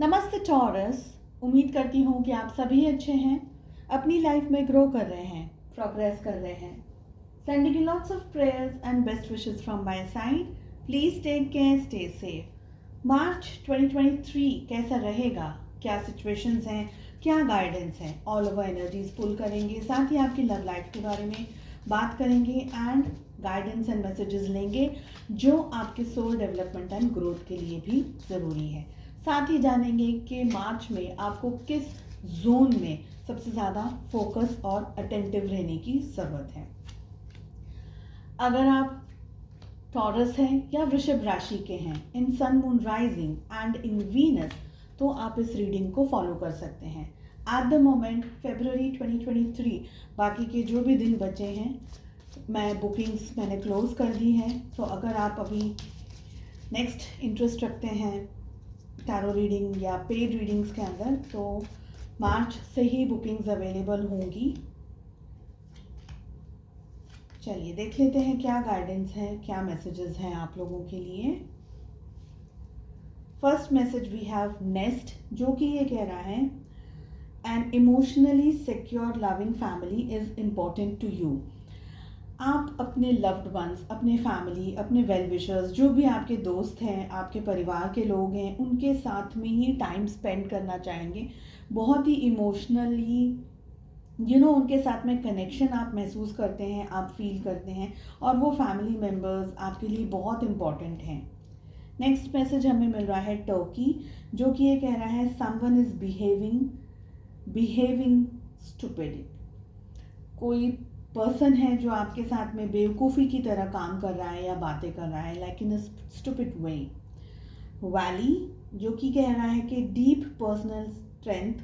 नमस्ते टॉरस। उम्मीद करती हूँ कि आप सभी अच्छे हैं, अपनी लाइफ में ग्रो कर रहे हैं, प्रोग्रेस कर रहे हैं। Sending you lots of prayers and best wishes from my side. Please take care, stay safe. March 2023 कैसा रहेगा, क्या सिचुएशंस हैं, क्या गाइडेंस है, ऑल ओवर एनर्जीज पुल करेंगे। साथ ही आपकी लव लाइफ के बारे में बात करेंगे एंड गाइडेंस एंड मैसेजेस लेंगे जो आपके सोल डेवलपमेंट एंड ग्रोथ के लिए भी ज़रूरी है। साथ ही जानेंगे कि मार्च में आपको किस जोन में सबसे ज़्यादा फोकस और अटेंटिव रहने की ज़रूरत है। अगर आप टॉरस हैं या वृषभ राशि के हैं, in sun moon rising and in Venus, तो आप इस रीडिंग को फॉलो कर सकते हैं। एट द मोमेंट फरवरी 2023 बाकी के जो भी दिन बचे हैं, मैं बुकिंग्स मैंने क्लोज कर दी हैं। सो अगर आप अभी नेक्स्ट इंटरेस्ट रखते हैं टैरो रीडिंग या पेड रीडिंग्स के अंदर, तो मार्च से ही बुकिंग्स अवेलेबल होंगी। चलिए देख लेते हैं क्या गाइडेंस है, क्या मैसेजेस हैं आप लोगों के लिए। First message we have nest, जो कि ये कह रहा है an emotionally secure loving family is important to you. आप अपने लव्ड वंस, अपने फैमिली, अपने वेल विशर्स, जो भी आपके दोस्त हैं, आपके परिवार के लोग हैं, उनके साथ में ही टाइम स्पेंड करना चाहेंगे। बहुत ही इमोशनली उनके साथ में कनेक्शन आप महसूस करते हैं, आप फील करते हैं, और वो फैमिली मेम्बर्स आपके लिए बहुत इम्पॉर्टेंट हैं। नेक्स्ट मैसेज हमें मिल रहा है टर्की, जो कि ये कह रहा है समवन इज बिहेविंग स्टूपिड। कोई पर्सन है जो आपके साथ में बेवकूफ़ी की तरह काम कर रहा है या बातें कर रहा है, like in a stupid way. Valley, जो कि कह रहा है कि deep personal strength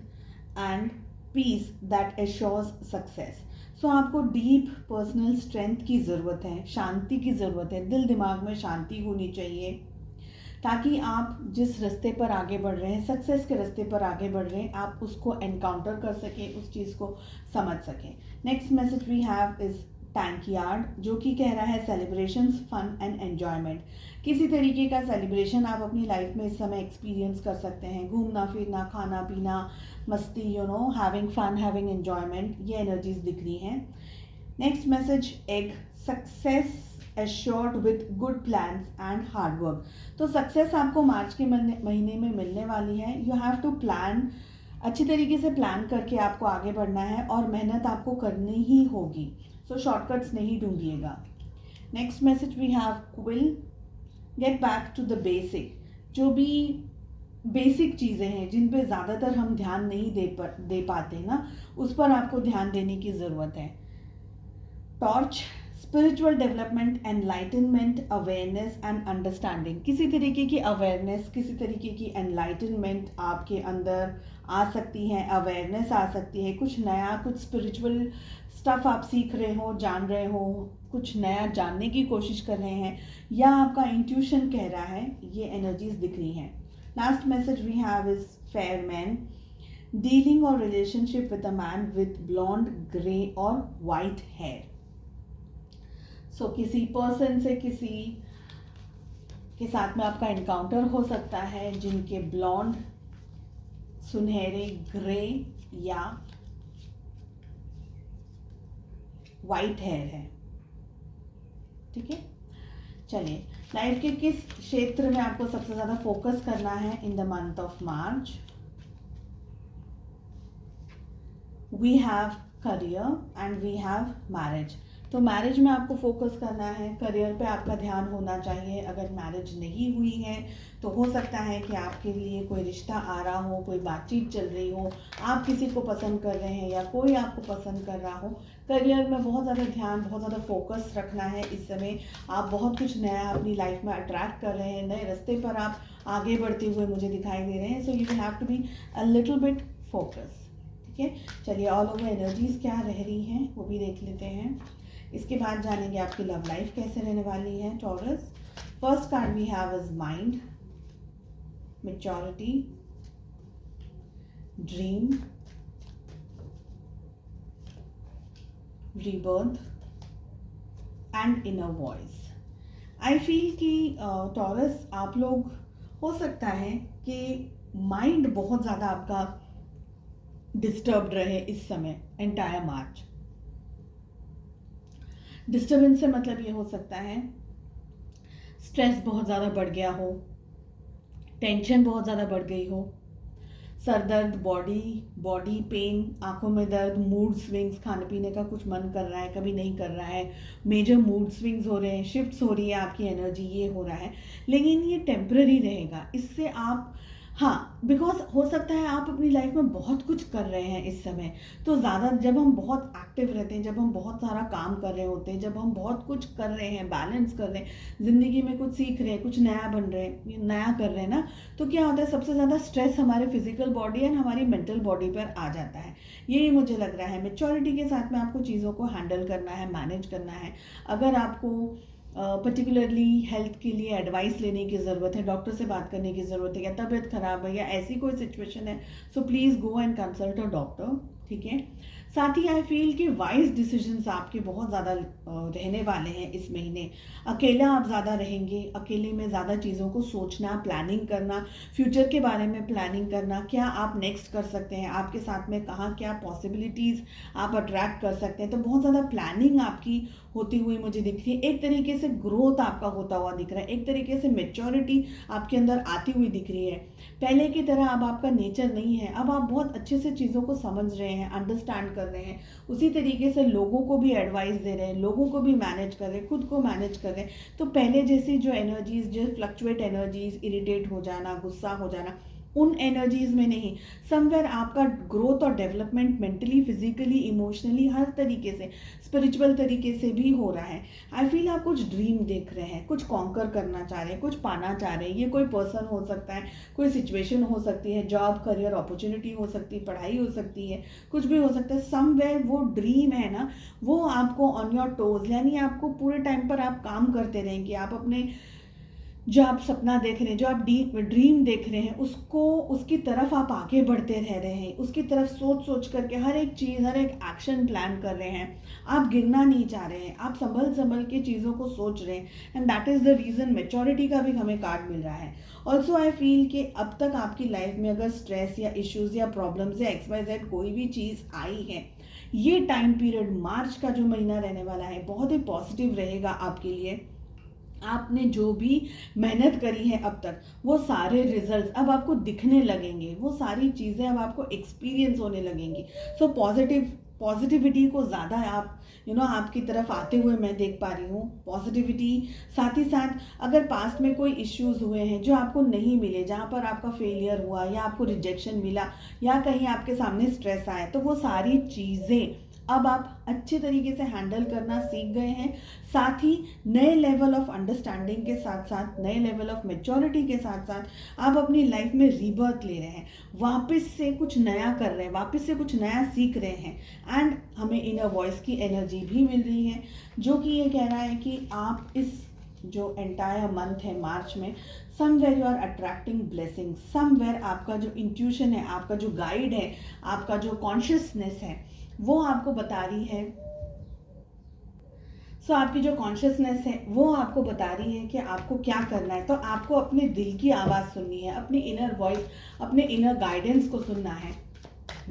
and peace that assures success. So आपको डीप पर्सनल स्ट्रेंथ की ज़रूरत है, शांति की ज़रूरत है, दिल दिमाग में शांति होनी चाहिए, ताकि आप जिस रास्ते पर आगे बढ़ रहे हैं, सक्सेस के रास्ते पर आगे बढ़ रहे हैं, आप उसको एनकाउंटर कर सकें, उस चीज़ को समझ सकें। Next message we have is tank yard, जो कि कह रहा है सेलिब्रेशंस, फन एंड एन्जॉयमेंट। किसी तरीके का सेलिब्रेशन आप अपनी लाइफ में इस समय एक्सपीरियंस कर सकते हैं। घूमना फिरना, खाना पीना, मस्ती, हैविंग फन, हैविंग एन्जॉयमेंट, ये एनर्जीज दिख रही हैं। नेक्स्ट मैसेज एक success assured with good plans and hard work. तो सक्सेस आपको मार्च के महीने में मिलने वाली है। यू हैव टू प्लान, अच्छी तरीके से प्लान करके आपको आगे बढ़ना है और मेहनत आपको करनी ही होगी। सो शॉर्टकट्स नहीं ढूंढिएगा। Next message we have will get back to the basic. जो भी बेसिक चीज़ें हैं जिन पे ज़्यादातर हम ध्यान नहीं दे पाते ना, उस पर आपको ध्यान देने की ज़रूरत है। Torch, spiritual development, enlightenment, awareness and understanding. किसी तरीके की अवेयरनेस, किसी तरीके की एनलाइटनमेंट आपके अंदर आ सकती है, अवेयरनेस आ सकती है, कुछ नया, कुछ स्पिरिचुअल स्टफ आप सीख रहे हो, जान रहे हो, कुछ नया जानने की कोशिश कर रहे हैं, या आपका इंट्यूशन कह रहा है, ये एनर्जीज दिख रही हैं। Last message we have is fair man, dealing और relationship with a man with blond, grey और वाइट हेयर। सो किसी पर्सन से, किसी के साथ में आपका एनकाउंटर हो सकता है जिनके ब्लॉन्ड, सुनहरे, ग्रे या वाइट हेयर है। ठीक है, चलिए लाइफ के किस क्षेत्र में आपको सबसे ज़्यादा फोकस करना है in the month of March. We have career and we have marriage. तो मैरिज में आपको फोकस करना है, करियर पे आपका ध्यान होना चाहिए। अगर मैरिज नहीं हुई है तो हो सकता है कि आपके लिए कोई रिश्ता आ रहा हो, कोई बातचीत चल रही हो, आप किसी को पसंद कर रहे हैं या कोई आपको पसंद कर रहा हो। करियर में बहुत ज़्यादा ध्यान, बहुत ज़्यादा फोकस रखना है इस समय। आप बहुत कुछ नया अपनी लाइफ में अट्रैक्ट कर रहे हैं, नए रास्ते पर आप आगे बढ़ते हुए मुझे दिखाई दे रहे हैं। So you have to be a little bit focus. ठीक है, चलिए ऑल ओवर एनर्जीज क्या रह रही हैं वो भी देख लेते हैं। इसके बाद जानेंगे आपकी लव लाइफ कैसे रहने वाली है Taurus. First card we have is mind, maturity, dream, rebirth and inner voice. I feel कि टॉरस, आप लोग हो सकता है कि माइंड बहुत ज़्यादा आपका डिस्टर्ब्ड रहे इस समय एंटायर मार्च। डिस्टर्बेंस से मतलब ये हो सकता है स्ट्रेस बहुत ज़्यादा बढ़ गया हो, टेंशन बहुत ज़्यादा बढ़ गई हो, सर दर्द, बॉडी पेन, आंखों में दर्द, मूड स्विंग्स, खाने पीने का कुछ मन कर रहा है कभी नहीं कर रहा है, मेजर मूड स्विंग्स हो रहे हैं, शिफ्ट्स हो रही है आपकी एनर्जी, ये हो रहा है। लेकिन ये टेम्पररी रहेगा, इससे आप, हाँ, बिकॉज हो सकता है आप अपनी लाइफ में बहुत कुछ कर रहे हैं इस समय। तो ज़्यादा जब हम बहुत एक्टिव रहते हैं, जब हम बहुत सारा काम कर रहे होते हैं, जब हम बहुत कुछ कर रहे हैं, बैलेंस कर रहे हैं, ज़िंदगी में कुछ सीख रहे हैं, कुछ नया बन रहे हैं, नया कर रहे हैं ना, तो क्या होता है सबसे ज़्यादा स्ट्रेस हमारे फिजिकल बॉडी एंड हमारी मेंटल बॉडी पर आ जाता है। यही मुझे लग रहा है मेच्योरिटी के साथ में आपको चीज़ों को हैंडल करना है, मैनेज करना है। अगर आपको पर्टिकुलरली हेल्थ के लिए एडवाइस लेने की ज़रूरत है, डॉक्टर से बात करने की ज़रूरत है, या तबीयत ख़राब है या ऐसी कोई सिचुएशन है, so please go and consult a doctor, ठीक है। साथ ही आई फील कि वाइज डिसीजंस आपके बहुत ज़्यादा रहने वाले हैं इस महीने। अकेला आप ज़्यादा रहेंगे, अकेले में ज़्यादा चीज़ों को सोचना, प्लानिंग करना, फ्यूचर के बारे में प्लानिंग करना, क्या आप नेक्स्ट कर सकते हैं, आपके साथ में कहाँ क्या पॉसिबिलिटीज़ आप अट्रैक्ट कर सकते हैं। तो बहुत ज़्यादा प्लानिंग आपकी होती हुई मुझे दिख रही है। एक तरीके से ग्रोथ आपका होता हुआ दिख रहा है, एक तरीके से मेच्योरिटी आपके अंदर आती हुई दिख रही है। पहले की तरह अब आपका नेचर नहीं है, अब आप बहुत अच्छे से चीज़ों को समझ रहे हैं, अंडरस्टैंड कर रहे हैं, उसी तरीके से लोगों को भी एडवाइस दे रहे हैं, लोगों को भी मैनेज कर रहे हैं, खुद को मैनेज कर रहे हैं। तो पहले जैसी जो एनर्जीज, जो फ्लक्चुएट एनर्जीज, इरिटेट हो जाना, गुस्सा हो जाना, उन एनर्जीज में नहीं, समवेयर आपका ग्रोथ और डेवलपमेंट मेंटली, फिजिकली, इमोशनली, हर तरीके से, स्पिरिचुअल तरीके से भी हो रहा है। आई फील आप कुछ ड्रीम देख रहे हैं, कुछ कॉन्कर करना चाह रहे हैं, कुछ पाना चाह रहे हैं। ये कोई पर्सन हो सकता है, कोई सिचुएशन हो सकती है, जॉब, करियर अपॉर्चुनिटी हो सकती है, पढ़ाई हो सकती है, कुछ भी हो सकता है। समवेयर वो ड्रीम है ना, वो आपको ऑन योर टोज, यानी आपको पूरे टाइम पर आप काम करते रहेंगे, आप अपने जो आप सपना देख रहे हैं, जो आप ड्रीम देख रहे हैं, उसको, उसकी तरफ आप आगे बढ़ते रह रहे हैं, उसकी तरफ सोच सोच करके हर एक चीज़, हर एक एक्शन प्लान कर रहे हैं। आप गिरना नहीं चाह रहे हैं, आप संभल संभल के चीज़ों को सोच रहे हैं। And that is the reason maturity का भी हमें कार्ड मिल रहा है। ऑल्सो आई फील कि अब तक आपकी लाइफ में अगर स्ट्रेस या इश्यूज या प्रॉब्लम्स या XYZ कोई भी चीज़ आई है, ये टाइम पीरियड, मार्च का जो महीना रहने वाला है, बहुत ही पॉजिटिव रहेगा आपके लिए। आपने जो भी मेहनत करी है अब तक, वो सारे रिजल्ट्स अब आपको दिखने लगेंगे, वो सारी चीज़ें अब आपको एक्सपीरियंस होने लगेंगी। सो पॉजिटिविटी को ज़्यादा आप आपकी तरफ आते हुए मैं देख पा रही हूँ, पॉजिटिविटी। साथ ही साथ अगर पास्ट में कोई इश्यूज हुए हैं जो आपको नहीं मिले, जहाँ पर आपका फेलियर हुआ या आपको रिजेक्शन मिला या कहीं आपके सामने स्ट्रेस आया, तो वो सारी चीज़ें अब आप अच्छे तरीके से हैंडल करना सीख गए हैं। साथ ही नए लेवल ऑफ अंडरस्टैंडिंग के साथ साथ, नए लेवल ऑफ मेच्योरिटी के साथ साथ आप अपनी लाइफ में रीबर्थ ले रहे हैं, वापस से कुछ नया कर रहे हैं, वापस से कुछ नया सीख रहे हैं। एंड हमें इनर वॉइस की एनर्जी भी मिल रही है, जो कि ये कह रहा है कि आप इस जो एंटायर मंथ है मार्च में, somewhere you are attracting blessing, somewhere आपका जो इंट्यूशन है, आपका जो गाइड है, आपका जो कॉन्शियसनेस है, वो आपको बता रही है। आपकी जो कॉन्शियसनेस है वो आपको बता रही है कि आपको क्या करना है। तो आपको अपने दिल की आवाज़ सुननी है, अपनी इनर वॉइस, अपने इनर गाइडेंस को सुनना है।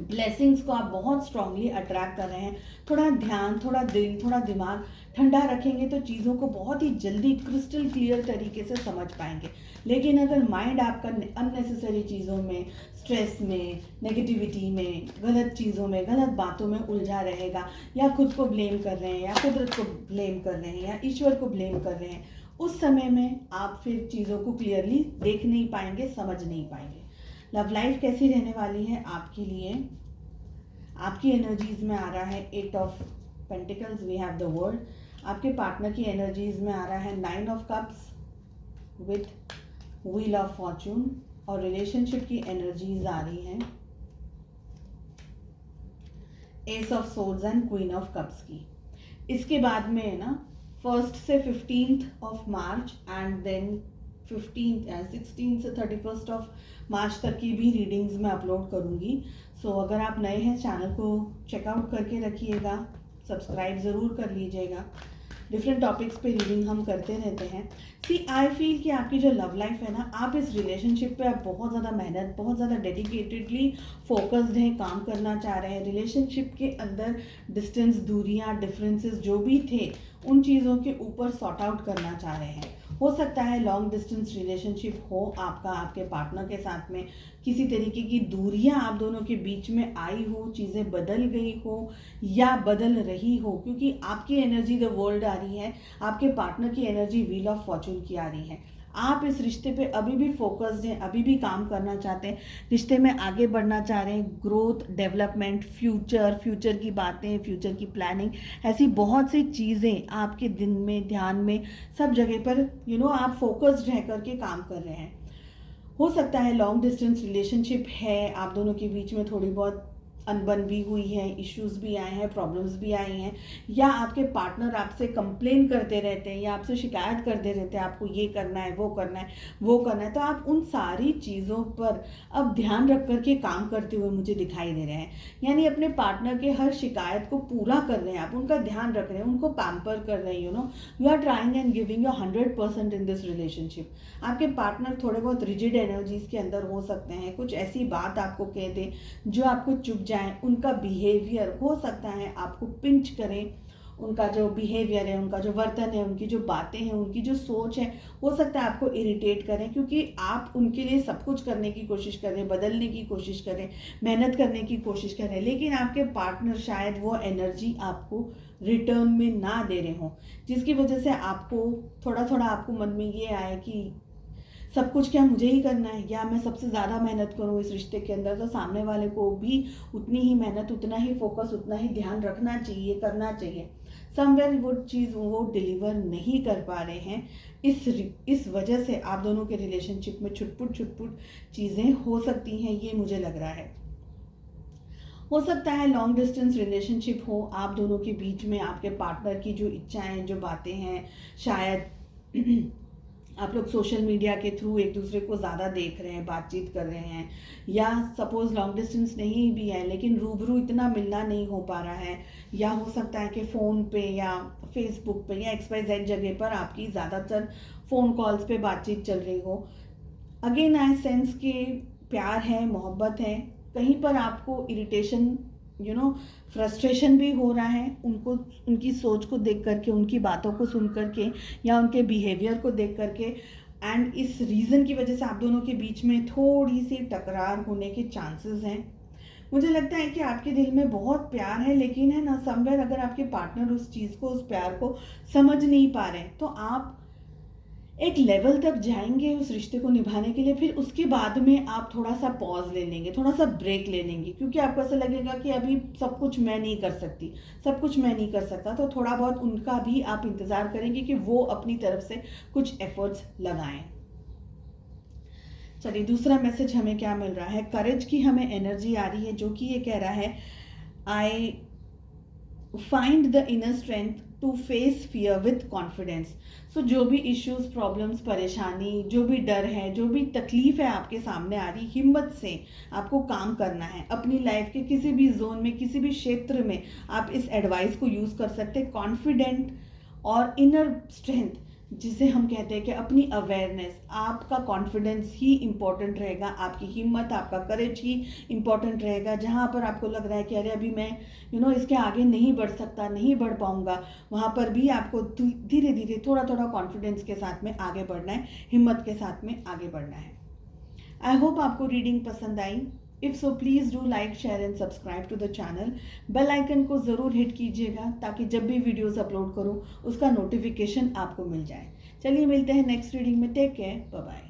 ब्लेसिंग्स को आप बहुत स्ट्रांगली अट्रैक्ट कर रहे हैं। थोड़ा ध्यान, थोड़ा दिल, थोड़ा दिमाग ठंडा रखेंगे तो चीज़ों को बहुत ही जल्दी क्रिस्टल क्लियर तरीके से समझ पाएंगे। लेकिन अगर माइंड आपका अननेसेसरी चीज़ों में, स्ट्रेस में, नेगेटिविटी में, गलत चीज़ों में, गलत बातों में उलझा रहेगा, या खुद को ब्लेम कर रहे हैं, या कुदरत को ब्लेम कर रहे हैं, या ईश्वर को ब्लेम कर रहे हैं, उस समय में आप फिर चीज़ों को क्लियरली देख नहीं पाएंगे, समझ नहीं पाएंगे। लव लाइफ कैसी रहने वाली है आपके लिए? आपकी एनर्जीज में आ रहा है 8 of pentacles, we have the world. आपके पार्टनर की एनर्जीज में आ रहा है 9 of cups with wheel of fortune, और रिलेशनशिप की एनर्जीज आ रही हैं ace of souls and queen of cups की। इसके बाद में ना 1 से 15 ऑफ मार्च एंड देन 16 से 31 ऑफ मार्च तक की भी रीडिंग्स मैं अपलोड करूँगी। सो अगर आप नए हैं, चैनल को चेकआउट करके रखिएगा, सब्सक्राइब ज़रूर कर लीजिएगा। डिफरेंट टॉपिक्स पे रीडिंग हम करते रहते हैं। सी आई फील कि आपकी जो लव लाइफ है ना, आप इस रिलेशनशिप पे आप बहुत ज़्यादा मेहनत, बहुत ज़्यादा डेडिकेटेडली फोकस्ड हैं, काम करना चाह रहे हैं। रिलेशनशिप के अंदर डिस्टेंस, दूरियाँ, डिफरेंसेस जो भी थे उन चीज़ों के ऊपर सॉर्ट आउट करना चाह रहे हैं। हो सकता है लॉन्ग डिस्टेंस रिलेशनशिप हो आपका, आपके पार्टनर के साथ में किसी तरीके की दूरियां आप दोनों के बीच में आई हो, चीज़ें बदल गई हो या बदल रही हो, क्योंकि आपकी एनर्जी द वर्ल्ड आ रही है, आपके पार्टनर की एनर्जी व्हील ऑफ फॉर्चून की आ रही है। आप इस रिश्ते पे अभी भी फोकस्ड हैं, अभी भी काम करना चाहते हैं, रिश्ते में आगे बढ़ना चाह रहे हैं। ग्रोथ, डेवलपमेंट, फ्यूचर की बातें, फ्यूचर की प्लानिंग, ऐसी बहुत सी चीज़ें आपके दिन में, ध्यान में, सब जगह पर आप फोकस्ड रह करके काम कर रहे हैं। हो सकता है लॉन्ग डिस्टेंस रिलेशनशिप है, आप दोनों के बीच में थोड़ी बहुत अनबन भी हुई है, इश्यूज भी आए हैं, प्रॉब्लम्स भी आई हैं, या आपके पार्टनर आपसे कंप्लेन करते रहते हैं या आपसे शिकायत करते रहते हैं, आपको ये करना है, वो करना है, वो करना है। तो आप उन सारी चीज़ों पर अब ध्यान रख करके काम करते हुए मुझे दिखाई दे रहे हैं। यानी अपने पार्टनर के हर शिकायत को पूरा कर रहे हैं, आप उनका ध्यान रख रहे हैं, उनको पैम्पर कर रहे हैं। You are trying and giving your 100% in this relationship. आपके पार्टनर थोड़े बहुत रिजिड एनर्जीज के अंदर हो सकते हैं, कुछ ऐसी बात आपको कह दे जो आपको चुभ जाए, उनका बिहेवियर हो सकता है आपको पिंच करें, उनका जो बिहेवियर है, उनका जो वर्तन है, उनकी जो बातें हैं, उनकी जो सोच है, हो सकता है आपको इरिटेट करें, क्योंकि आप उनके लिए सब कुछ करने की कोशिश कर रहे हैं, बदलने की कोशिश कर रहे हैं, मेहनत करने की कोशिश कर रहे हैं, लेकिन आपके पार्टनर शायद वो एनर्जी आपको रिटर्न में ना दे रहे हों, जिसकी वजह से आपको थोड़ा थोड़ा आपको मन में ये आए कि सब कुछ क्या मुझे ही करना है, या मैं सबसे ज़्यादा मेहनत करूँ इस रिश्ते के अंदर। तो सामने वाले को भी उतनी ही मेहनत, उतना ही फोकस, उतना ही ध्यान रखना चाहिए, करना चाहिए। समवेयर वो चीज़ वो डिलीवर नहीं कर पा रहे हैं। इस वजह से आप दोनों के रिलेशनशिप में छुटपुट चीज़ें हो सकती हैं, ये मुझे लग रहा है। हो सकता है लॉन्ग डिस्टेंस रिलेशनशिप हो, आप दोनों के बीच में आपके पार्टनर की जो इच्छाएं, जो बातें हैं, शायद आप लोग सोशल मीडिया के थ्रू एक दूसरे को ज़्यादा देख रहे हैं, बातचीत कर रहे हैं, या सपोज़ लॉन्ग डिस्टेंस नहीं भी है लेकिन रूबरू इतना मिलना नहीं हो पा रहा है, या हो सकता है कि फ़ोन पे या फेसबुक पे या XYZ जगह पर आपकी ज़्यादातर फ़ोन कॉल्स पे बातचीत चल रही हो। अगेन आई सेंस के प्यार है, मोहब्बत है, कहीं पर आपको इरिटेशन, फ्रस्ट्रेशन भी हो रहा है, उनको, उनकी सोच को देख करके, उनकी बातों को सुन करके या उनके बिहेवियर को देख करके, एंड इस रीज़न की वजह से आप दोनों के बीच में थोड़ी सी टकरार होने के चांसेस हैं। मुझे लगता है कि आपके दिल में बहुत प्यार है, लेकिन है ना, समवेयर अगर आपके पार्टनर उस चीज़ को, उस प्यार को समझ नहीं पा रहे, तो आप एक लेवल तक जाएंगे उस रिश्ते को निभाने के लिए, फिर उसके बाद में आप थोड़ा सा पॉज ले लेंगे, थोड़ा सा ब्रेक ले लेंगे, क्योंकि आपको ऐसा लगेगा कि अभी सब कुछ मैं नहीं कर सकती, सब कुछ मैं नहीं कर सकता। तो थोड़ा बहुत उनका भी आप इंतज़ार करेंगे कि वो अपनी तरफ से कुछ एफर्ट्स लगाएं। चलिए, दूसरा मैसेज हमें क्या मिल रहा है। करेज की हमें एनर्जी आ रही है, जो कि ये कह रहा है, I find the inner strength to face fear with confidence. So जो भी इश्यूज, प्रॉब्लम्स, परेशानी, जो भी डर है, जो भी तकलीफ है आपके सामने आ रही, हिम्मत से आपको काम करना है। अपनी लाइफ के किसी भी जोन में, किसी भी क्षेत्र में आप इस एडवाइस को यूज़ कर सकते हैं। कॉन्फिडेंट और इनर स्ट्रेंथ, जिसे हम कहते हैं कि अपनी अवेयरनेस, आपका कॉन्फिडेंस ही इम्पॉर्टेंट रहेगा, आपकी हिम्मत, आपका करेज ही इम्पॉर्टेंट रहेगा। जहाँ पर आपको लग रहा है कि अरे अभी मैं इसके आगे नहीं बढ़ सकता, नहीं बढ़ पाऊँगा, वहाँ पर भी आपको धीरे धीरे, थोड़ा थोड़ा कॉन्फिडेंस के साथ में आगे बढ़ना है, हिम्मत के साथ में आगे बढ़ना है। आई होप आपको रीडिंग पसंद आई। If so please do like, share and subscribe to the channel. Bell icon को ज़रूर हिट कीजिएगा ताकि जब भी वीडियोस अपलोड करूं उसका नोटिफिकेशन आपको मिल जाए। चलिए, मिलते हैं नेक्स्ट रीडिंग में। Take care, bye bye.